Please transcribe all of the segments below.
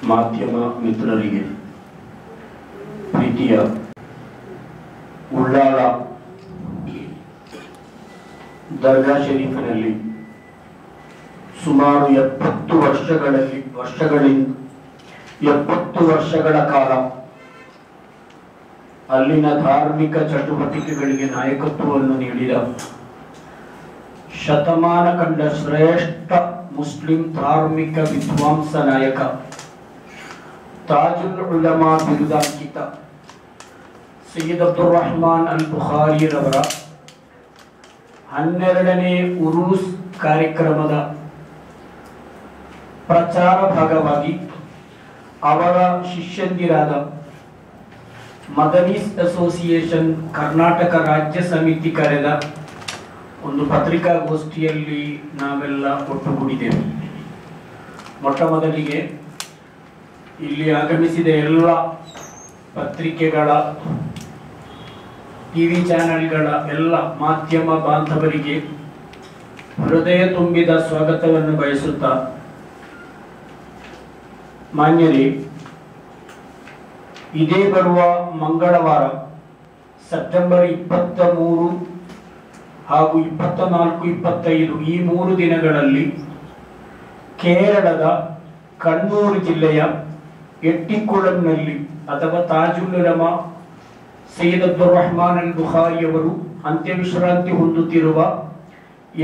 ಮಾಧ್ಯಮ ಮಿತ್ರರಿಗೆ ಪ್ರೀತಿಯ ಉಳ್ಳಾಳ ದರ್ಗಾ ಶರೀಫಿನಲ್ಲಿ ಸುಮಾರು 70 ವರ್ಷಗಳ ಕಾಲ ಅಲ್ಲಿನ ಧಾರ್ಮಿಕ ಚಟುವಟಿಕೆಗಳಿಗೆ ನಾಯಕತ್ವವನ್ನು ನೀಡಿದ ಶತಮಾನ ಕಂಡ ಶ್ರೇಷ್ಠ ಮುಸ್ಲಿಂ ಧಾರ್ಮಿಕ ವಿದ್ವಾಂಸ ನಾಯಕ ತಾಜುಲ್ ಉಲಮಾ ಬಿರುದಾಂಕಿತ ಸಯ್ಯದ್ ಅಬ್ದುಲ್ ರಹಮಾನ್ ಅಲ್ ಬುಖಾರಿ ರವರ 12ನೇ ಉರೂಸ್ ಕಾರ್ಯಕ್ರಮದ ಪ್ರಚಾರ ಭಾಗವಾಗಿ ಅವರ ಶಿಷ್ಯಂದಿರಾದ ಮದನೀಸ್ ಅಸೋಸಿಯೇಷನ್ ಕರ್ನಾಟಕ ರಾಜ್ಯ ಸಮಿತಿ ಕರೆದ ಒಂದು ಪತ್ರಿಕಾಗೋಷ್ಠಿಯಲ್ಲಿ ನಾವೆಲ್ಲ ಒಟ್ಟುಗೂಡಿದೆವು. ಮೊಟ್ಟ ಮೊದಲಿಗೆ ಇಲ್ಲಿ ಆಗಮಿಸಿದ ಎಲ್ಲ ಪತ್ರಿಕೆಗಳ ಟಿವಿ ಚಾನೆಲ್ಗಳ ಎಲ್ಲ ಮಾಧ್ಯಮ ಬಾಂಧವರಿಗೆ ಹೃದಯ ತುಂಬಿದ ಸ್ವಾಗತವನ್ನು ಬಯಸುತ್ತಾ, ಮಾನ್ಯರೇ, ಇದೇ ಬರುವ ಮಂಗಳವಾರ ಸೆಪ್ಟೆಂಬರ್ 23 ಹಾಗೂ 24, 25 ಈ 3 ದಿನಗಳಲ್ಲಿ ಕೇರಳದ ಕಣ್ಣೂರು ಜಿಲ್ಲೆಯ ಎಟ್ಟಿಕುಳಂನಲ್ಲಿ ಅಥವಾ ತಾಜುಲ್ ಉಲಮಾ ಸಯ್ಯದ್ ಅಬ್ದುಲ್ ರಹಮಾನ್ ಅಲ್ ಬುಖಾರಿ ಅವರು ಅಂತ್ಯವಿಶ್ರಾಂತಿ ಹೊಂದುತ್ತಿರುವ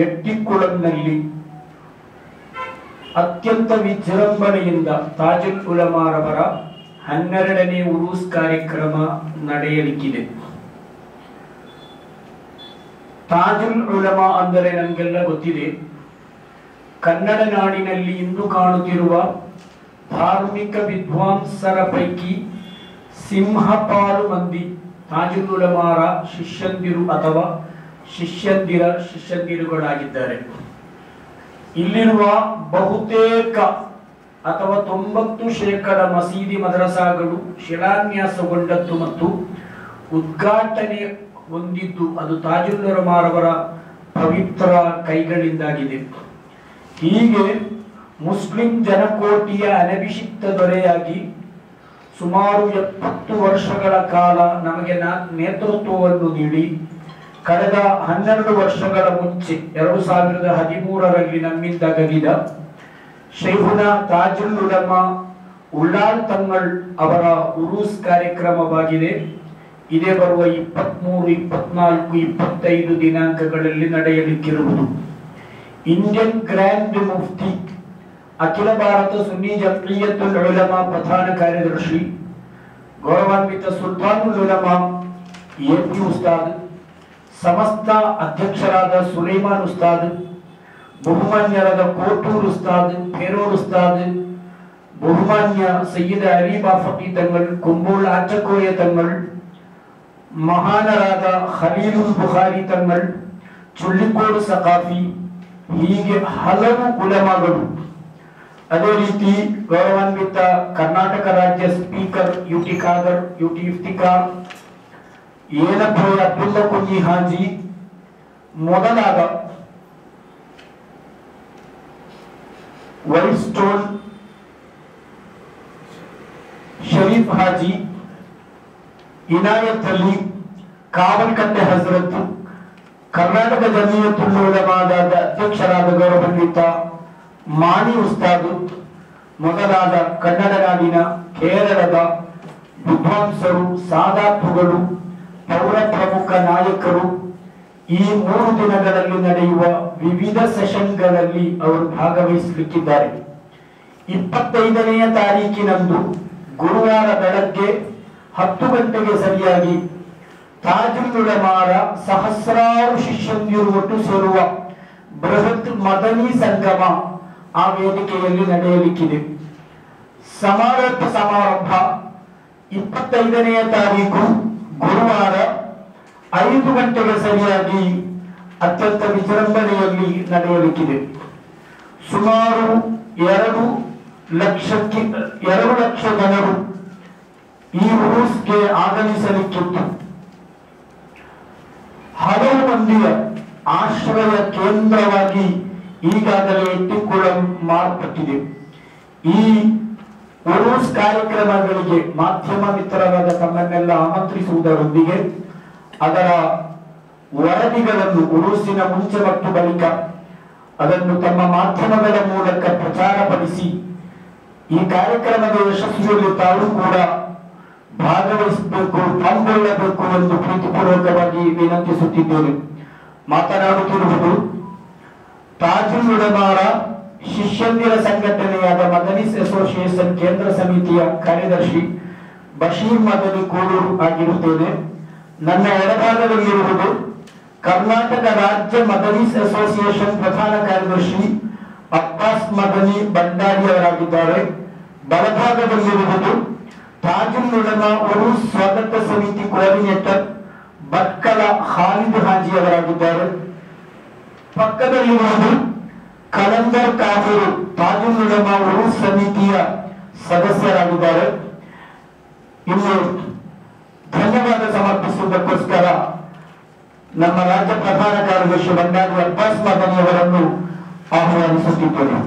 ಎಟ್ಟಿಕುಳಂನಲ್ಲಿ ಅತ್ಯಂತ ವಿಜೃಂಭಣೆಯಿಂದ ತಾಜುಲ್ ಉಲಮಾರವರ 12ನೇ ಉರೂಸ್ ಕಾರ್ಯಕ್ರಮ ನಡೆಯಲಿಕ್ಕಿದೆ. ತಾಜುಲ್ ಉಲಮಾ ಅಂದರೆ ನಮಗೆಲ್ಲ ಗೊತ್ತಿದೆ. ಕನ್ನಡ ನಾಡಿನಲ್ಲಿ ಇಂದು ಕಾಣುತ್ತಿರುವ ಧಾರ್ಮಿಕ ವಿದ್ವಾಂಸರ ಪೈಕಿ ಸಿಂಹಪಾಲು ಮಂದಿ ತಾಜುಲ್ ಉಲಮಾರ ಶಿಷ್ಯಂದಿರು ಅಥವಾ ಶಿಷ್ಯಂದಿರುಗಳಾಗಿದ್ದಾರೆ. ಇಲ್ಲಿರುವ ಬಹುತೇಕ ಅಥವಾ 90% ಮಸೀದಿ ಮದ್ರಸಾಗಳು ಶಿಲಾನ್ಯಾಸಗೊಂಡದ್ದು ಮತ್ತು ಉದ್ಘಾಟನೆ ಹೊಂದಿದ್ದು ಅದು ತಾಜುಲ್ ಉಲಮಾರವರ ಪವಿತ್ರ ಕೈಗಳಿಂದಾಗಿದೆ. ಹೀಗೆ ಮುಸ್ಲಿಂ ಜನಕೋಟಿಯ ಅನಭಿಷಿಕ್ತ ದೊರೆಯಾಗಿ ಸುಮಾರು 70 ವರ್ಷಗಳ ಕಾಲ ನಮಗೆ ನೇತೃತ್ವವನ್ನು ನೀಡಿ ಕಳೆದ 12 ವರ್ಷಗಳ ಮುಂಚೆ 2013ರಲ್ಲಿ ನಮ್ಮಿಂದ ಗಗಿದ ಶೈಖುನಾ ತಾಜುಲ್ ಉಲಮಾ ಉಳ್ಳಾಳ್ ತಂಗಳ್ ಅವರ ಉರೂಸ್ ಕಾರ್ಯಕ್ರಮವಾಗಿದೆ. ಇದೇ ಬರುವ 23, 24, 25 ದಿನಾಂಕಗಳಲ್ಲಿ ನಡೆಯಲಿಕ್ಕಿರುವುದು. ಇಂಡಿಯನ್ ಗ್ರ್ಯಾಂಡ್ ಮುಫ್ತಿ, ಅಖಿಲ ಭಾರತ ಸುನ್ನಿ ಜಮ್ಮಿಯತುಲ್ ಉಲಮಾ ಪ್ರಧಾನ ಕಾರ್ಯದರ್ಶಿ ಗೌರವಾನ್ವಿತ ಸುಲ್ತಾನುಲ್ ಉಲಮಾ ಎಪಿ ಉಸ್ತಾದ್, ಸಮಸ್ತ ಅಧ್ಯಕ್ಷರಾದ ಸುಲೈಮಾನ್ ಉಸ್ತಾದ್, ಬಹುಮಾನ್ಯರಾದ ಕೋಟೂರ್ ಉಸ್ತಾದ್, ಫೇರೋಡ್ ಉಸ್ತಾದ್, ಬಹುಮಾನ್ಯ ಸಯ್ಯದ್ ಅಲಿ ಬಾಫಕಿ ತಂಗಳ್, ಕುಂಬೋಳ್ ಆಚಕೋಯ ತಂಗಳ್, ಮಹಾನರಾದ ಖಲೀಲುಲ್ ಬುಖಾರಿ ತಂಗಳ್, ಚುಳ್ಳಿಕೋಡು ಸಕಾಫಿ, ಹೀಗೆ ಹಲವು ಉಲಮಾಗಳು. ಅದೇ ರೀತಿ ಗೌರವಾನ್ವಿತ ಕರ್ನಾಟಕ ರಾಜ್ಯ speaker UT Khader, UT Iftikar, ಏನಪ್ಪಯ್ಯ ಅಬ್ದುಲ್ಲಾ ಕುಂಜಿ ಹಾಜಿ ಮೊದಲಾದ ವೈಟ್ ಸ್ಟೋನ್ ಶರೀಫ್ ಹಾಜಿ, ಇನಾಯತ್ ಅಲಿ, ಕಾವಲ್ಕಟ್ಟೆ ಹಜರತ್, ಕರ್ನಾಟಕ ಜಮಿಯತುಲ್ ಉಲಮಾದ ಅಧ್ಯಕ್ಷರಾದ ಗೌರವಾನ್ವಿತ ಮಾಣಿ ಉಸ್ತಾದ್ ಮೊದಲಾದ ಕನ್ನಡ ನಾಡಿನ ಕೇರಳದ ವಿದ್ವಾಂಸರು, ಸಾದಾತುಗಳು, ಪೌರ ಪ್ರಮುಖ ನಾಯಕರು ಈ 3 ದಿನಗಳಲ್ಲಿ ನಡೆಯುವ ವಿವಿಧ ಸೆಷನ್ಗಳಲ್ಲಿ ಅವರು ಭಾಗವಹಿಸಲಿಕ್ಕಿದ್ದಾರೆ. 25ನೇ ತಾರೀಕಿನಂದು ಗುರುವಾರ ಬೆಳಗ್ಗೆ 10 ಗಂಟೆಗೆ ಸರಿಯಾಗಿ ತಾಜುಲ್ ಉಲಮಾರ ಸಹಸ್ರಾರು ಶಿಷ್ಯಂದಿರು ಒಟ್ಟು ಸೇರುವ ಬೃಹತ್ ಮದನಿ ಸಂಗಮ ಆ ವೇದಿಕೆಯಲ್ಲಿ ನಡೆಯಲಿಕ್ಕಿದೆ. ಸಮಾರೋಪ ಸಮಾರಂಭ 25ನೇ ತಾರೀಕು ಗುರುವಾರ 5 ಗಂಟೆಗೆ ಸರಿಯಾಗಿ ಅತ್ಯಂತ ವಿಜೃಂಭಣೆಯಲ್ಲಿ ನಡೆಯಲಿಕ್ಕಿದೆ. ಸುಮಾರು 2 ಲಕ್ಷ ಜನರು ಈ ಉರೂಸ್ಗೆ ಆಗಮಿಸಲಿಕ್ಕಿತ್ತು. ಹಲವು ಮಂದಿಯ ಆಶ್ರಯ ಕೇಂದ್ರವಾಗಿ ಈಗಾಗಲೇ ಎಟ್ಟಿಕುಳಂ ಮಾರ್ಪಟ್ಟಿದೆ. ಈ ಉರೂಸ್ ಕಾರ್ಯಕ್ರಮಗಳಿಗೆ ಮಾಧ್ಯಮ ಮಿತ್ರರಾದ ತಮ್ಮನ್ನೆಲ್ಲ ಆಮಂತ್ರಿಸುವುದರೊಂದಿಗೆ ಅದರ ವರದಿಗಳನ್ನು ಉರೂಸಿನ ಮುಂಚೆ ಮತ್ತು ಬಳಿಕ ಅದನ್ನು ತಮ್ಮ ಮಾಧ್ಯಮಗಳ ಮೂಲಕ ಪ್ರಚಾರಪಡಿಸಿ ಈ ಕಾರ್ಯಕ್ರಮದ ಯಶಸ್ವಿಯಲ್ಲಿ ತಾವು ಕೂಡ ಭಾಗವಹಿಸಬೇಕು, ಪಾಲ್ಗೊಳ್ಳಬೇಕು ಎಂದು ಪ್ರೀತಿಪೂರ್ವಕವಾಗಿ ವಿನಂತಿಸುತ್ತಿದ್ದೇನೆ. ಮಾತನಾಡುತ್ತಿರುವುದು ತಾಜುಲ್ ಉಲಮಾರ ಶಿಷ್ಯಂದಿರ ಸಂಘಟನೆಯಾದ ಮದನೀಸ್ ಅಸೋಸಿಯೇಷನ್ ಕೇಂದ್ರ ಸಮಿತಿಯ ಕಾರ್ಯದರ್ಶಿ ಬಶೀರ್ ಮದನಿ ಕೋಡೂರು ಆಗಿರುತ್ತೇನೆ. ನನ್ನ ಎಡಭಾಗದಲ್ಲಿರುವುದು ಕರ್ನಾಟಕ ರಾಜ್ಯ ಮದನೀಸ್ ಅಸೋಸಿಯೇಷನ್ ಪ್ರಧಾನ ಕಾರ್ಯದರ್ಶಿ ಅಬ್ಬಾಸ್ ಮದನಿ ಭಂಡಾರಿ ಅವರಾಗಿದ್ದಾರೆ. ಬಲಭಾಗದಲ್ಲಿರುವುದು ತಾಜುಲ್ ಉಲಮಾ ಉರೂಸ್ ಸ್ವಾಗತ ಸಮಿತಿ ಕೋಆರ್ಡಿನೇಟರ್ ಭಟ್ಕಳ ಖಾಲಿದ್ ಹಾಜಿ ಅವರಾಗಿದ್ದಾರೆ. ಪಕ್ಕದಲ್ಲಿರುವುದು ಕಲಂದರ್ ಕಾನೂರು ತಾಜುಲ್ ಉಲಮಾ ಉರೂಸ್ ಸಮಿತಿಯ ಸದಸ್ಯರಾಗಿದ್ದಾರೆ. ಇನ್ನು ಧನ್ಯವಾದ ಸಮರ್ಪಿಸುವುದಕ್ಕೋಸ್ಕರ ನಮ್ಮ ರಾಜ್ಯ ಪ್ರಧಾನ ಕಾರ್ಯದರ್ಶಿ ಭಂಡಾರಿ ಅಬ್ಬಾಸ್ ಮದನಿ ಅವರನ್ನು ಆಹ್ವಾನಿಸುತ್ತಿದ್ದೇನೆ.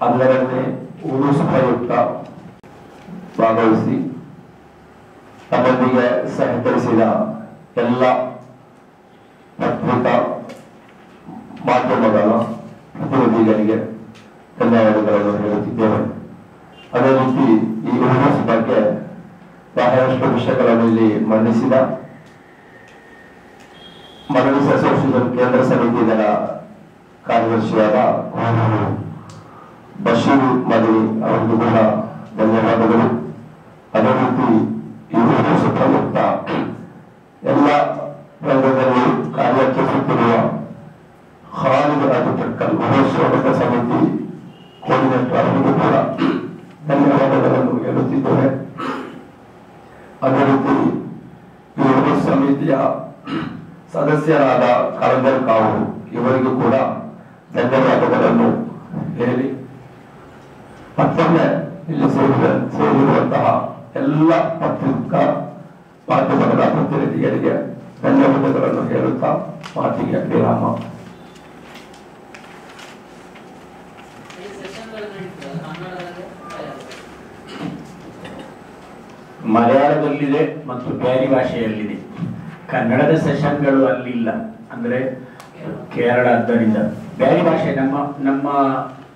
ಅದರಲ್ಲೇ ಉರೂಸ್ ಪ್ರಯುಕ್ತ ಭಾಗವಹಿಸಿ ನಮ್ಮೊಂದಿಗೆ ಸಹಕರಿಸಿದ ಎಲ್ಲ ಪತ್ರಿಕಾ ಮಾಧ್ಯಮಗಳ ಪ್ರತಿನಿಧಿಗಳಿಗೆ ಧನ್ಯವಾದಗಳನ್ನು ಹೇಳುತ್ತಿದ್ದೇವೆ. ಅದೇ ರೀತಿ ಈ ಉರೂಸ್ ಬಗ್ಗೆ ಬಹಳಷ್ಟು ವಿಷಯಗಳನ್ನು ಇಲ್ಲಿ ಮಂಡಿಸಿದ ಮದನೀಸ್ ಅಸೋಸಿಯೇಷನ್ ಕೇಂದ್ರ ಸಮಿತಿಗಳ ಕಾರ್ಯದರ್ಶಿಯಾದ ಬಶೀರ್ ಮದನಿ ಅವರಿಗೂ ಕೂಡ ಧನ್ಯವಾದಗಳು. ಅದೇ ರೀತಿ ಈ ಉರೂಸ್ ಪ್ರಯುಕ್ತ ಎಲ್ಲ ರಂಗದಲ್ಲಿ ಕಾರ್ಯಚರಿಸುತ್ತಿರುವ ಖಾಲಿದ್ ಹಾಜಿ ಭಟ್ಕಳ ಉರೂಸ್ ಸ್ವಾಗತ ಸಮಿತಿ ಕೋಆರ್ಡಿನೇಟರ್ ಅವರಿಗೂ ಕೂಡ ಧನ್ಯವಾದಗಳನ್ನು ಹೇಳುತ್ತಿದ್ದೇವೆ. ಅದೇ ರೀತಿ ಈ ಉರೂಸ್ ಸಮಿತಿಯ ಸದಸ್ಯರಾದ ಕಲಂದರ್ ಕಾವೂರು ಇವರಿಗೂ ಕೂಡ ಧನ್ಯವಾದಗಳನ್ನು ಹೇಳಿ ಮತ್ತೊಮ್ಮೆ ಇಲ್ಲಿ ಸೇರಿರುವಂತಹ ಎಲ್ಲ ಪತ್ರಿಕಾ ಮಾಧ್ಯಮಗಳ ಪ್ರತಿನಿಧಿಗಳಿಗೆ ಧನ್ಯವಾದಗಳನ್ನು ಹೇಳುತ್ತಾ ಮಾತಿಗೆ ವಿರಾಮ. ಮಲಯಾಳದಲ್ಲಿದೆ ಮತ್ತು ಬ್ಯಾರಿ ಭಾಷೆಯಲ್ಲಿದೆ. ಕನ್ನಡದ ಸೆಷನ್ಗಳು ಅಲ್ಲಿಲ್ಲ, ಅಂದ್ರೆ ಕೇರಳ ಆದ್ದರಿಂದ ಬ್ಯಾರಿ ಭಾಷೆ ನಮ್ಮ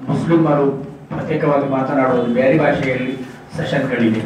ಮುಸ್ಲಿಮರು ಪ್ರತ್ಯೇಕವಾಗಿ ಮಾತನಾಡುವುದು ಬ್ಯಾರಿ ಭಾಷೆಯಲ್ಲಿ ಸೆಷನ್ಗಳಿದೆ.